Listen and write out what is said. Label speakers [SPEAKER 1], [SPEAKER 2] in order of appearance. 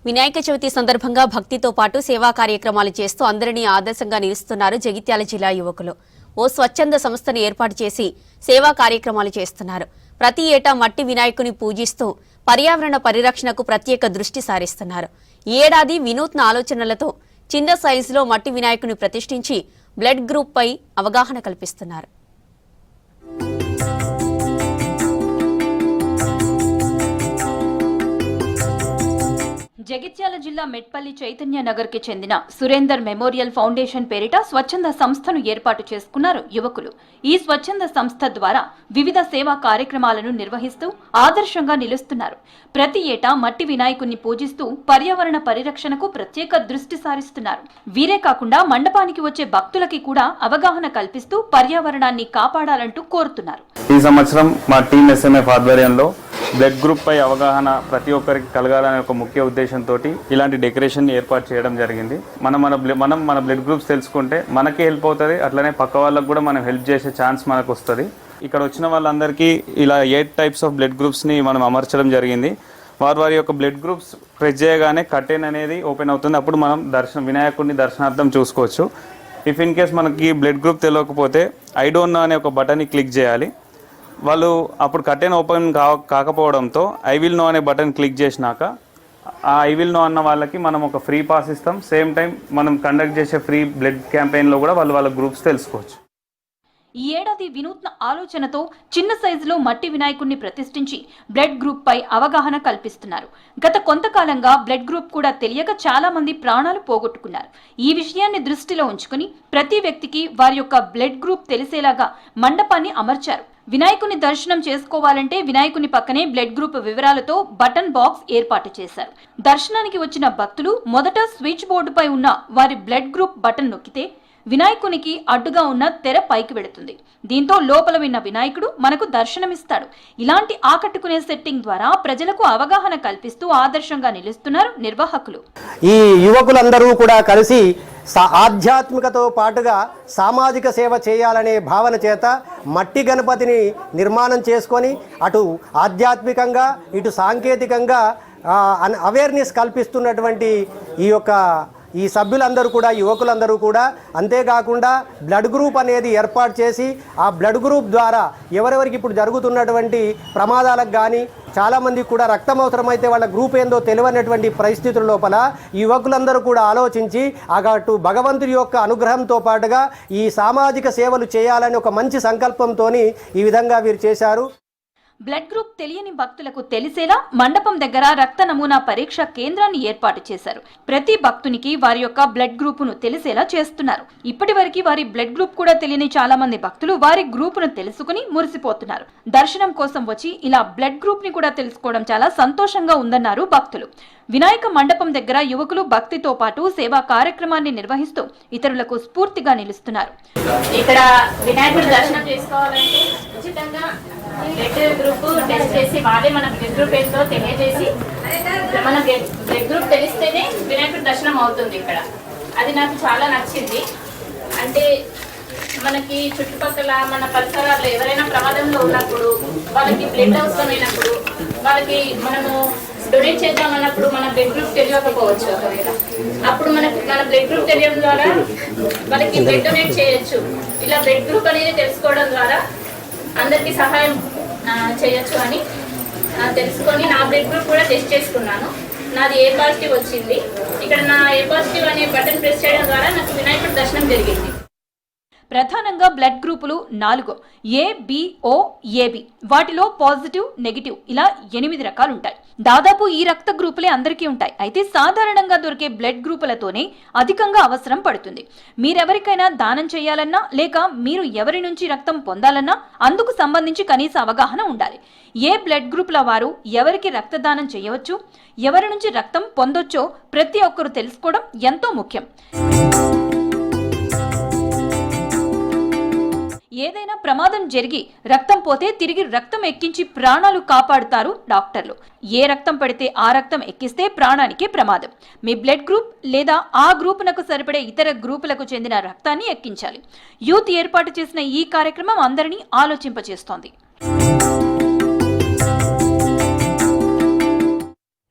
[SPEAKER 1] వినాయక చవితి సందర్భంగా భక్తితో పాటు సేవా కార్యక్రమాలు చేస్తూ అందరినీ ఆదర్శంగా నిలుస్తున్నారు జగిత్యాల జిల్లా యువకులు. ఓ స్వచ్ఛంద సంస్థను ఏర్పాటు చేసి సేవా కార్యక్రమాలు చేస్తున్నారు. ప్రతి ఏటా మట్టి వినాయకుని పూజిస్తూ పర్యావరణ పరిరక్షణకు ప్రత్యేక దృష్టి సారిస్తున్నారు. ఈ ఏడాది వినూత్న ఆలోచనలతో చిన్న సైజులో మట్టి వినాయకుని ప్రతిష్ఠించి బ్లడ్ గ్రూప్ పై అవగాహన కల్పిస్తున్నారు.
[SPEAKER 2] జగిత్యాల జిల్లా మెట్పల్లి చైతన్య నగర్ కి చెందిన సురేందర్ మెమోరియల్ ఫౌండేషన్ పేరిట స్వచ్ఛంద సంస్థను ఏర్పాటు చేసుకున్నారు యువకులు. ఈ స్వచ్ఛంద సంస్థ ద్వారా వివిధ సేవా కార్యక్రమాలను నిర్వహిస్తూ ఆదర్శంగా నిలుస్తున్నారు. ప్రతి ఏటా మట్టి వినాయకుణ్ణి పూజిస్తూ పర్యావరణ పరిరక్షణకు ప్రత్యేక దృష్టి సారిస్తున్నారు. వీరే కాకుండా మండపానికి వచ్చే భక్తులకి కూడా అవగాహన కల్పిస్తూ పర్యావరణాన్ని కాపాడాలంటూ కోరుతున్నారు.
[SPEAKER 3] ఈ సంవత్సరం మా టీమ్ ఎస్ఎంఎఫ్ ఆధ్వర్యంలో బ్లడ్ గ్రూప్ పై అవగాహన ప్రతి ఒక్కరికి కలగాలనే ఒక ముఖ్య ఉద్దేశంతో ఇలాంటి డెకరేషన్ ఏర్పాటు చేయడం జరిగింది. మనం మన బ్లడ్ గ్రూప్స్ తెలుసుకుంటే మనకే హెల్ప్ అవుతుంది, అట్లనే పక్క వాళ్ళకు కూడా మనం హెల్ప్ చేసే ఛాన్స్ మనకు వస్తుంది. ఇక్కడ వచ్చిన వాళ్ళందరికీ ఇలా 8 టైప్స్ ఆఫ్ బ్లడ్ గ్రూప్స్ని మనం అమర్చడం జరిగింది. వారి యొక్క బ్లడ్ గ్రూప్స్ ప్రెస్ చేయగానే కర్టెన్ అనేది ఓపెన్ అవుతుంది. అప్పుడు మనం వినాయకుడిని దర్శనార్థం చూసుకోవచ్చు. ఇఫ్ ఇన్ కేస్ మనకి బ్లడ్ గ్రూప్ తెలియకపోతే ఐ డోంట్ నో అనే ఒక బటన్ని క్లిక్ చేయాలి. వాళ్ళు అప్పుడు కర్టెన్ ఓపెన్ కాకపోవడంతో ఐ విల్ నో అనే బటన్ క్లిక్ చేసినాక ఆ ఐ విల్ నో అన్న వాళ్ళకి మనం ఒక ఫ్రీ పాస్ ఇస్తాం. సేమ్ టైం మనం కండక్ట్ చేసే ఫ్రీ బ్లడ్ క్యాంపెయిన్లో కూడా వాళ్ళ గ్రూప్స్ తెలుసుకోవచ్చు.
[SPEAKER 2] ఈ ఏడాది వినూత్న ఆలోచనతో చిన్న సైజులో మట్టి వినాయకుడిని ప్రతిష్ఠించి బ్లడ్ గ్రూప్ పై అవగాహన కల్పిస్తున్నారు. గత కొంతకాలంగా బ్లడ్ గ్రూప్ కూడా తెలియక చాలా మంది ప్రాణాలు పోగొట్టుకున్నారు. ఈ విషయాన్ని దృష్టిలో ఉంచుకుని ప్రతి వ్యక్తికి వారి యొక్క బ్లడ్ గ్రూప్ తెలిసేలాగా మండపాన్ని అమర్చారు. వినాయకుని దర్శనం చేసుకోవాలంటే వినాయకుని పక్కనే బ్లడ్ గ్రూప్ వివరాలతో బటన్ బాక్స్ ఏర్పాటు చేశారు. దర్శనానికి వచ్చిన భక్తులు మొదట స్విచ్ బోర్డుపై ఉన్న వారి బ్లడ్ గ్రూప్ బటన్ నొక్కితే వినాయకునికి అడ్డుగా ఉన్న తెర పైకి వెళుతుంది. దీంతో లోపల విన్న వినాయకుడు మనకు దర్శనమిస్తాడు. ఇలాంటి ఆకట్టుకునే సెట్టింగ్ ద్వారా ప్రజలకు అవగాహన కల్పిస్తూ ఆదర్శంగా నిలుస్తున్నారు నిర్వాహకులు.
[SPEAKER 4] ఈ యువకులందరూ కూడా కలిసి ఆధ్యాత్మికతో పాటుగా సామాజిక సేవ చేయాలనే భావన చేత మట్టి గణపతిని నిర్మాణం చేసుకొని అటు ఆధ్యాత్మికంగా ఇటు సాంకేతికంగా అవేర్నెస్ కల్పిస్తున్నటువంటి ఈ సభ్యులందరూ కూడా యువకులందరూ కూడా అంతేకాకుండా బ్లడ్ గ్రూప్ అనేది ఏర్పాటు చేసి ఆ బ్లడ్ గ్రూప్ ద్వారా ఎవరెవరికి ఇప్పుడు జరుగుతున్నటువంటి ప్రమాదాలకు కానీ చాలామందికి కూడా రక్తం అవసరమైతే వాళ్ళ గ్రూప్ ఏందో తెలియనటువంటి పరిస్థితుల లోపల యువకులందరూ కూడా ఆలోచించి అటు భగవంతుడి యొక్క అనుగ్రహంతో పాటుగా ఈ సామాజిక సేవలు చేయాలని ఒక మంచి సంకల్పంతో ఈ విధంగా వీరు చేశారు.
[SPEAKER 2] బ్లడ్ గ్రూప్ తెలియని భక్తులకు తెలిసేలా మండపం దగ్గర రక్త నమూనా పరీక్ష కేంద్రాన్ని ఏర్పాటు చేశారు. ప్రతి భక్తునికి వారి యొక్క బ్లడ్ గ్రూపును తెలిసేలా చేస్తున్నారు. ఇప్పటి వరకు వారి బ్లడ్ గ్రూప్ కూడా తెలియని చాలా మంది భక్తులు వారి గ్రూపును తెలుసుకుని మురిసిపోతున్నారు. దర్శనం కోసం వచ్చి ఇలా బ్లడ్ గ్రూప్ ని కూడా తెలుసుకోవడం చాలా సంతోషంగా ఉందన్నారు భక్తులు. వినాయక మండపం దగ్గర యువకులు భక్తితో పాటు సేవా కార్యక్రమాన్ని నిర్వహిస్తూ ఇతరులకు స్ఫూర్తిగా నిలుస్తున్నారు.
[SPEAKER 5] ఇక్కడ వినాయకుడి దర్శనం చేసుకోవాలంటే ఉచితంగా బ్లడ్ గ్రూప్ టెస్ట్ చేసి వాళ్ళే మన బ్లడ్ గ్రూప్ ఏంటో తెలియజేసి మన బ్లడ్ గ్రూప్ తెలిస్తేనే వినాయకుడి దర్శనం అవుతుంది. ఇక్కడ అది నాకు చాలా నచ్చింది. అంటే మనకి చుట్టుపక్కల మన పరిసరాల్లో ఎవరైనా ప్రమాదంలో ఉన్నప్పుడు వాళ్ళకి బ్లడ్ అవసరమైనప్పుడు వాళ్ళకి మనము డొనేట్ చేద్దామన్నప్పుడు మన బ్లడ్ గ్రూప్ తెలియకపోవచ్చు. అప్పుడు మన బ్లడ్ గ్రూప్ తెలియడం ద్వారా వాళ్ళకి బ్లడ్ డొనేట్ చేయొచ్చు. ఇలా బ్లడ్ గ్రూప్ అనేది తెలుసుకోవడం ద్వారా అందరికీ సహాయం చేయొచ్చు అని తెలుసుకొని నా బ్లడ్ గ్రూప్ కూడా టెస్ట్ చేసుకున్నాను. నాది ఏ పాజిటివ్ వచ్చింది. ఇక్కడ నా ఏ పాజిటివ్ అనే బటన్ ప్రెస్ చేయడం ద్వారా నాకు వినాయకుడి దర్శనం జరిగింది.
[SPEAKER 2] ప్రధానంగా బ్లడ్ గ్రూపులు 4 A, B, O, AB. వాటిలో పాజిటివ్, నెగిటివ్ ఇలా 8 రకాలుంటాయి. దాదాపు ఈ రక్త గ్రూపులే అందరికీ ఉంటాయి. అయితే సాధారణంగా దొరికే బ్లడ్ గ్రూపులతోనే అధికంగా అవసరం పడుతుంది. మీరెవరికైనా దానం చేయాలన్నా లేక మీరు ఎవరి నుంచి రక్తం పొందాలన్నా అందుకు సంబంధించి కనీస అవగాహన ఉండాలి. ఏ బ్లడ్ గ్రూపుల వారు ఎవరికి రక్తదానం చేయవచ్చు, ఎవరి నుంచి రక్తం పొందొచ్చో ప్రతి ఒక్కరూ తెలుసుకోవడం ఎంతో ముఖ్యం. ఏదైనా ప్రమాదం జరిగి రక్తం పోతే తిరిగి రక్తం ఎక్కించి ప్రాణాలు కాపాడుతారు డాక్టర్లు. ఏ రక్తం పడితే ఆ రక్తం ఎక్కిస్తే ప్రాణానికే ప్రమాదం. మీ బ్లడ్ గ్రూప్ లేదా ఆ గ్రూపునకు సరిపడే ఇతర గ్రూపులకు చెందిన రక్తాన్ని ఎక్కించాలి. యూత్ ఏర్పాటు చేసిన ఈ కార్యక్రమం అందరినీ ఆలోచింపచేస్తోంది.